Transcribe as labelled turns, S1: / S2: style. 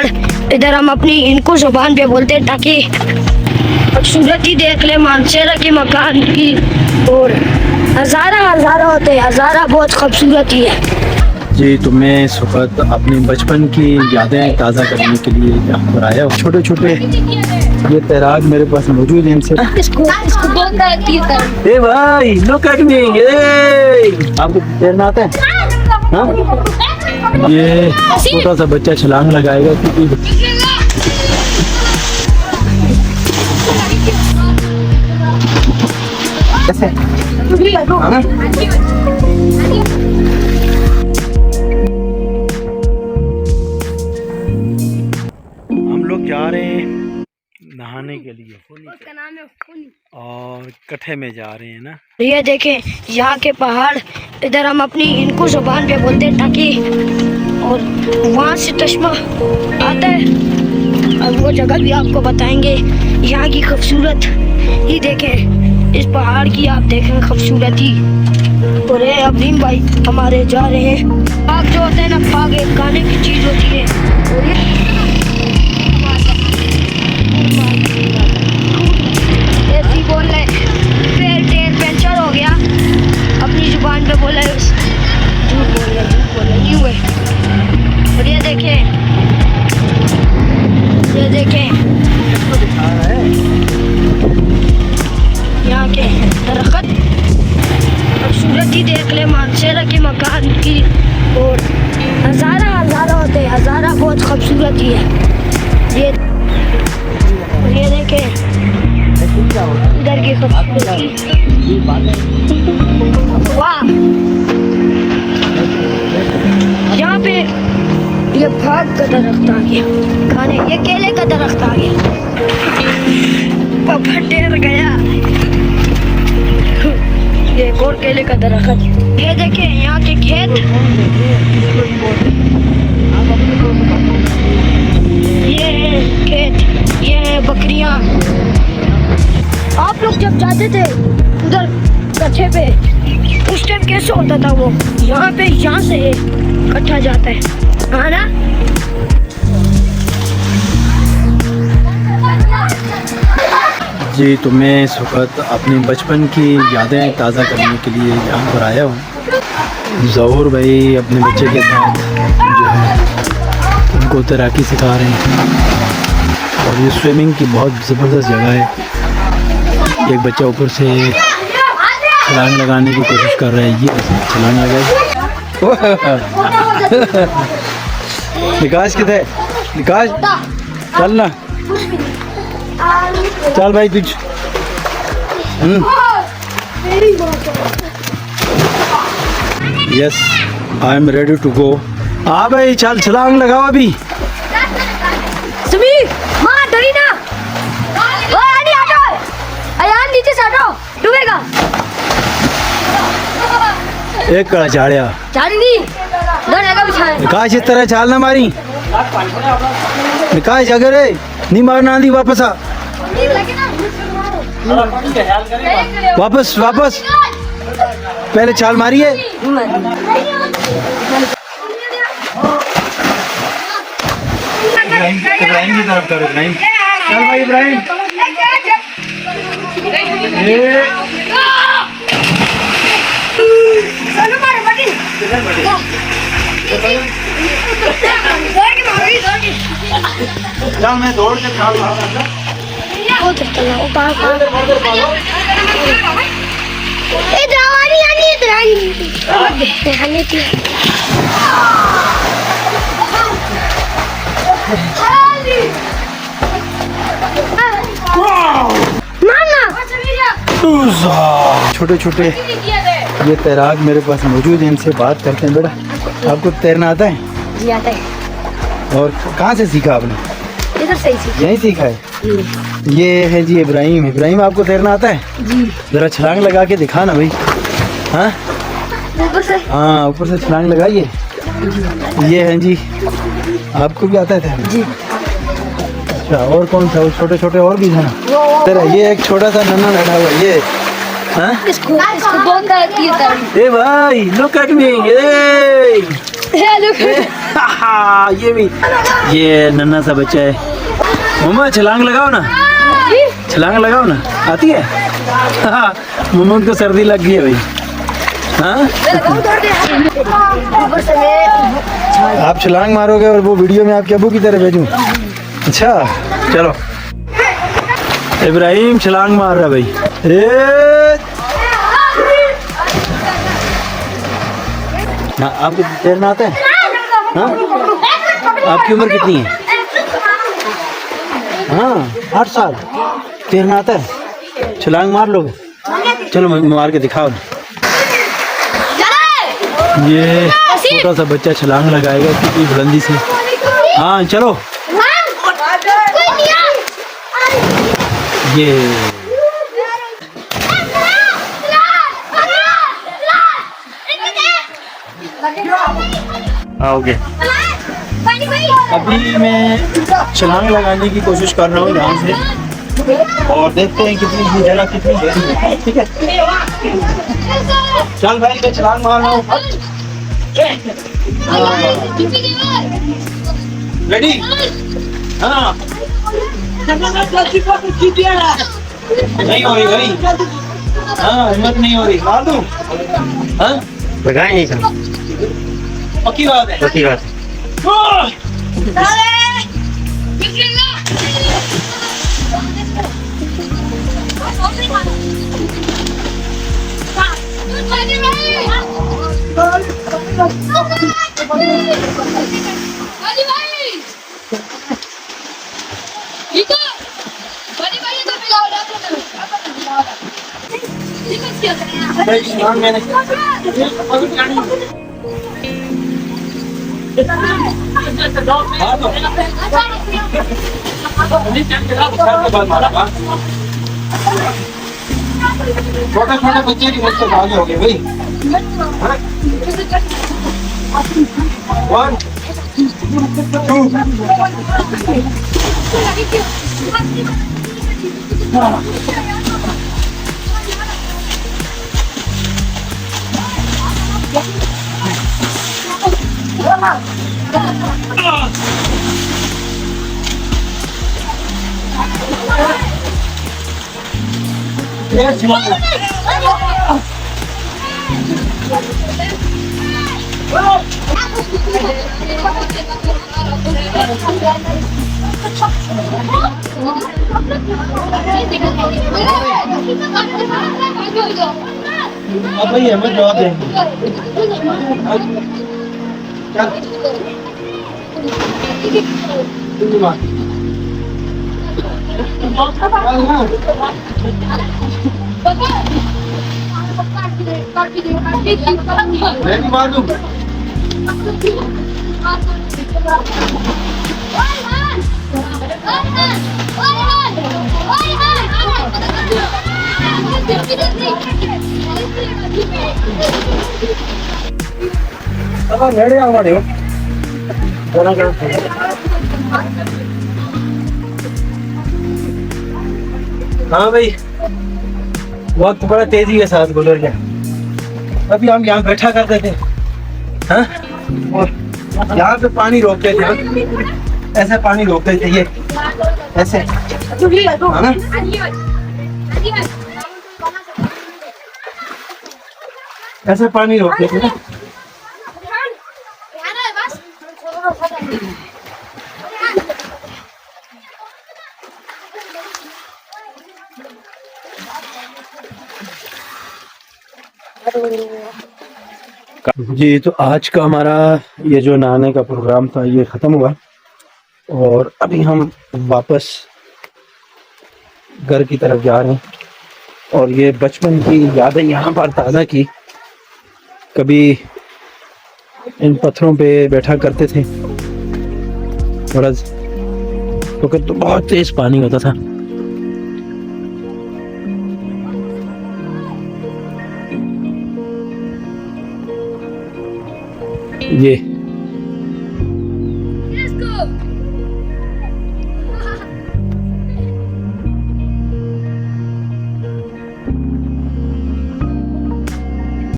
S1: पहाड़, इधर हम अपनी इनको जुबान पे बोलते हैं ताकि खूबसूरती देख ले मानसेरा के मकान की। और हज़ारा होते हैं, हज़ारा बहुत खूबसूरती है।
S2: जी, तो मैं इस वक्त अपनी बचपन की यादें ताज़ा करने के लिए यहाँ पर आया हूँ। छोटे छोटे ये तैराक मेरे पास मौजूद हैं। इनसे ए भाई, लुक एट मी, आपको तैरना आता है? हाँ? ये छोटा सा बच्चा छलांग लगाएगा क्योंकि कैसे? हाँ? हम लोग जा रहे हैं नहाने के लिए और कट्ठे में जा रहे हैं ना।
S1: ये देखें यहाँ के पहाड़, इधर हम अपनी इनको जुबान पे बोलते हैं ताकि, और वहाँ से चश्मा आता है। अब वो जगह भी आपको बताएंगे। यहाँ की खूबसूरत ही देखें, इस पहाड़ की आप देखें खूबसूरती। और ये अबीम भाई हमारे जा रहे हैं। पाग जो होते हैं ना, पाग एक खाने की चीज़ होती है। और ये ऐसी बोल रहे टायर पंचर हो गया, अपनी जुबान पे बोला है, झूठ बोल रहे यूँ है। और ये देखें यहाँ के दरख्त, खूबसूरती देख ले मानसेरा के मकान की। और हज़ारा होते हैं, हज़ारा बहुत खूबसूरती है। ये देखें इधर की खूबसूरती, वाह। यहाँ पे ये भाग का दरख्त आ गया खाने, ये केले का दरख्त आ गया, पापा टेर गया। ये एक और केले का दरख्त। ये देखें यहाँ के खेत, ये है खेत, ये है बकरियाँ। आप लोग जब जाते थे उधर कच्चे पे, उस टाइम कैसे होता था वो? यहाँ से इकट्ठा जाता है, हाँ ना?
S2: जी, तो मैं इस वक्त अपनी बचपन की यादें ताज़ा करने के लिए यहाँ पर आया हूँ। ज़हूर भाई अपने बच्चे के साथ जो है उनको तैराकी सिखा रहे हैं। और ये स्विमिंग की बहुत ज़बरदस्त जगह है। एक बच्चा ऊपर से छलांग लगाने की कोशिश कर रहा है। ये छलांग लगाए। निकाश किधर है? निकाश चल ना, चल भाई तुझ। Yes, I am ready to go. हाँ भाई चल, छलांग लगाओ अभी।
S1: सुमी माँ डरी ना, आनी हटो, अयान नीचे से हटो, डूबेगा।
S2: एक कड़ा चाड़िया
S1: चाड़ी नहीं, धरने बिछाए।
S2: निकाश इस तरह चाल ना मारी। निकाश अगर है नहीं मारना आंधी, वापस आ, वापस पहले छाल मारी है। इब्राहिम की तरफ करो, इब्राहिम चल भाई, इब्राहिम चल, मैं दौड़ के छाल मारूंगा। छोटे छोटे ये तैराक मेरे पास मौजूद हैं। इनसे बात करते हैं। बेटा आपको तैरना आता है?
S1: जी आता है।
S2: और कहाँ से सीखा आपने?
S1: इधर से ही सीखा।
S2: यहीं सीखा है। ये है जी इब्राहिम। इब्राहिम आपको तैरना आता है?
S1: जी।
S2: जरा छलांग लगा के दिखा ना भाई। हाँ
S1: ऊपर से? हाँ,
S2: ऊपर से छलांग लगाइए। ये है जी, आपको भी आता है तैरना? जी। अच्छा, और कौन सा? छोटे छोटे और भी है ना तेरा? ये एक छोटा सा नन्हा बैठा हुआ ये। हाँ?
S1: इसको बोलता है
S2: ए भाई, लुक एट मी, ये भी, ये नन्हा सा बच्चा है। मम्मा छलांग लगाओ ना, छलांग लगाओ ना, आती है? मोहम्मद को सर्दी लग गई है भाई। हाँ, आप छलांग मारोगे और वो वीडियो में आपके अबू की तरह भेजूं? अच्छा चलो, इब्राहिम छलांग मार रहा भाई। आपको तैरना आता है? हाँ? आपकी उम्र कितनी है? हाँ 8 साल। तैरना आता है? छलांग मार लोगे? चलो मार के दिखाओ। ये छोटा सा बच्चा छलांग लगाएगा कितनी बुलंदी से। हाँ चलो, ये आओगे। अभी मैं छलांग लगाने की कोशिश कर रहा हूँ यहाँ से, और देखते हैं कितनी जगह कितनी गहरी है। ठीक है, चल भाई मैं छलांग मार रहा हूँ। रेडी? हाँ, नहीं हो रही भाई। हाँ हिम्मत नहीं हो रही, मार दूँ? हाँ
S3: लगाए नहीं सर,
S2: पक्की बात है?
S3: पक्की बात।
S2: छोटे छोटे बच्चे भी मुझसे आगे हो गए भाई। 2 भाई हमें जवाब देंगे। हाँ भाई, वक्त बड़ा तेजी के साथ गुजर गया। अभी हम यहाँ बैठा करते थे, हाँ, और यहाँ पे पानी रोकते थे, ऐसे पानी रोकते थे, ये ऐसे, हाँ ना? ऐसे पानी रोकते थे ना। जी, तो आज का हमारा ये जो नहाने का प्रोग्राम था ये ख़त्म हुआ, और अभी हम वापस घर की तरफ जा रहे हैं। और ये बचपन की यादें यहाँ पर ताज़ा की। कभी इन पत्थरों पे बैठा करते थे, बड़ा तो बहुत तेज़ पानी होता था। ये